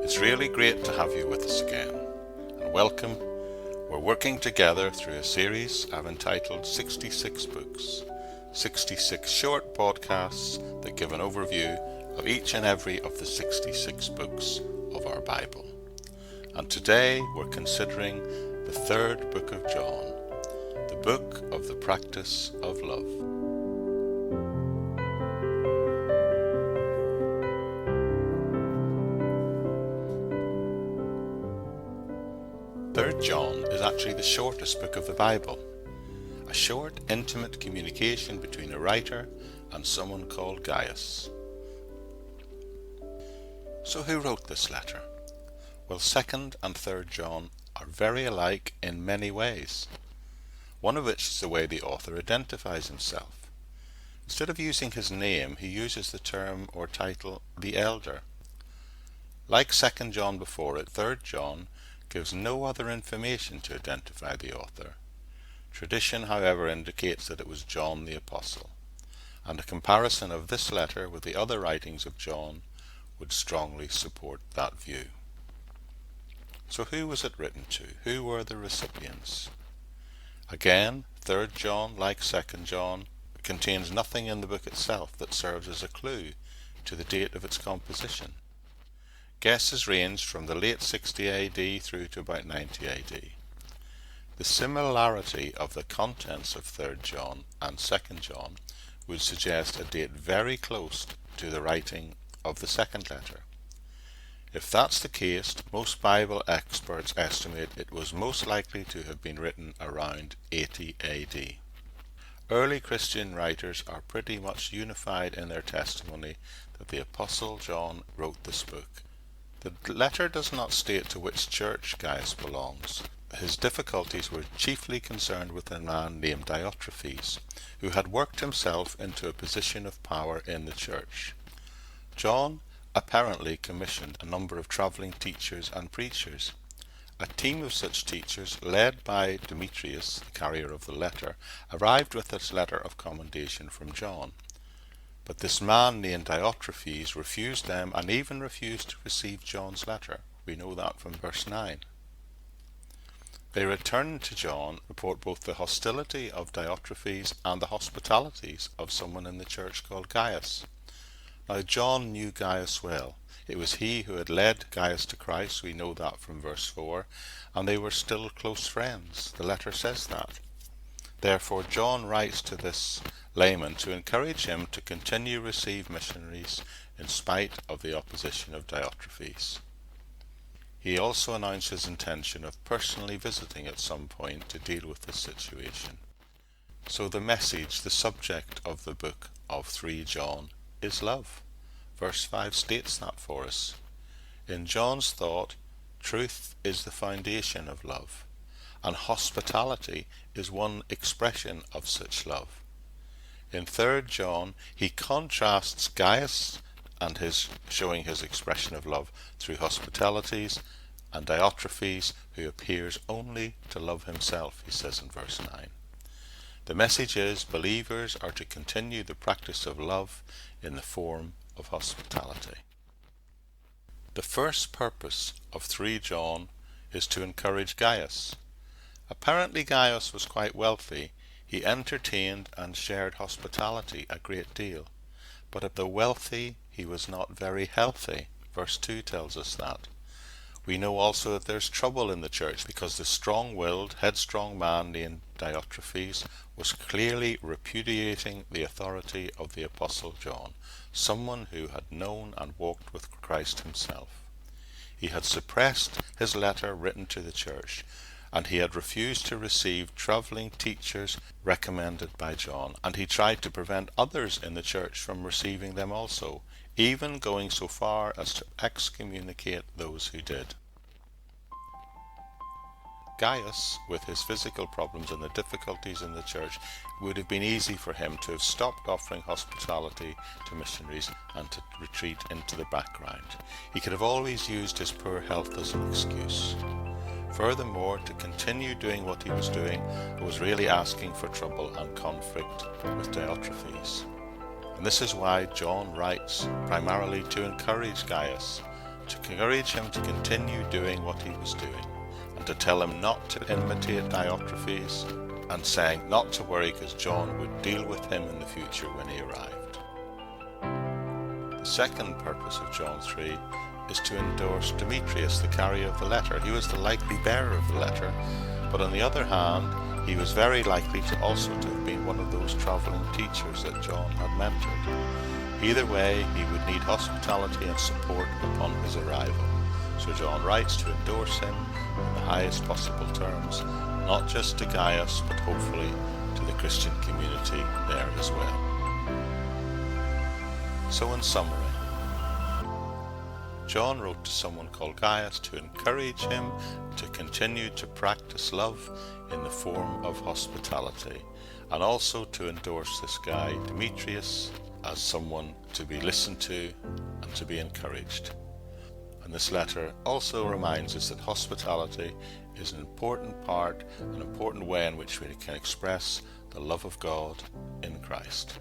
It's really great to have you with us again, and welcome. We're working together through a series I've entitled 66 Books, 66 short podcasts that give an overview of each and every of the 66 books of our Bible. And today we're considering the third book of John, the book of the practice of love. Third John is actually the shortest book of the Bible, a short, intimate communication between a writer and someone called Gaius. So who wrote this letter? Well, 2nd and 3rd John are very alike in many ways, one of which is the way the author identifies himself. Instead of using his name, he uses the term or title, the Elder. Like 2nd John before it, 3rd John gives no other information to identify the author. Tradition, however, indicates that it was John the Apostle, and a comparison of this letter with the other writings of John would strongly support that view. So who was it written to? Who were the recipients? Again, 3rd John, like 2nd John, contains nothing in the book itself that serves as a clue to the date of its composition. Guesses range from the late 60 AD through to about 90 AD. The similarity of the contents of 3rd John and 2nd John would suggest a date very close to the writing of the second letter. If that's the case, most Bible experts estimate it was most likely to have been written around 80 AD. Early Christian writers are pretty much unified in their testimony that the Apostle John wrote this book. The letter does not state to which church Gaius belongs. His difficulties were chiefly concerned with a man named Diotrephes, who had worked himself into a position of power in the church. John apparently commissioned a number of travelling teachers and preachers. A team of such teachers, led by Demetrius, the carrier of the letter, arrived with this letter of commendation from John. But this man named Diotrephes refused them and even refused to receive John's letter. We know that from verse 9. They returned to John, report both the hostility of Diotrephes and the hospitalities of someone in the church called Gaius. Now John knew Gaius well. It was he who had led Gaius to Christ. We know that from verse 4. And they were still close friends. The letter says that. Therefore John writes to this layman to encourage him to continue to receive missionaries in spite of the opposition of Diotrephes. He also announced his intention of personally visiting at some point to deal with this situation. So the message, the subject of the book of 3 John is love. Verse 5 states that for us. In John's thought, truth is the foundation of love, and hospitality is one expression of such love. In 3rd John, he contrasts Gaius and showing his expression of love through hospitalities, and Diotrephes, who appears only to love himself, he says in verse 9. The message is believers are to continue the practice of love in the form of hospitality. The first purpose of 3 John is to encourage Gaius. Apparently Gaius was quite wealthy. He entertained and shared hospitality a great deal. But of the wealthy, he was not very healthy. Verse 2 tells us that. We know also that there's trouble in the church because the strong-willed, headstrong man named Diotrephes was clearly repudiating the authority of the Apostle John, someone who had known and walked with Christ himself. He had suppressed his letter written to the church, and he had refused to receive travelling teachers recommended by John, and he tried to prevent others in the church from receiving them also, even going so far as to excommunicate those who did. Gaius, with his physical problems and the difficulties in the church, would have been easy for him to have stopped offering hospitality to missionaries and to retreat into the background. He could have always used his poor health as an excuse. Furthermore, to continue doing what he was doing was really asking for trouble and conflict with Diotrephes. And this is why John writes primarily to encourage Gaius, to encourage him to continue doing what he was doing, and to tell him not to imitate Diotrephes, and saying not to worry because John would deal with him in the future when he arrived. The second purpose of John 3 is to endorse Demetrius, the carrier of the letter. He was the likely bearer of the letter, but on the other hand, he was very likely to also to have been one of those travelling teachers that John had mentored. Either way, he would need hospitality and support upon his arrival. So John writes to endorse him in the highest possible terms, not just to Gaius, but hopefully to the Christian community there as well. So in summary, John wrote to someone called Gaius to encourage him to continue to practice love in the form of hospitality, and also to endorse this guy Demetrius as someone to be listened to and to be encouraged. And this letter also reminds us that hospitality is an important part, an important way in which we can express the love of God in Christ.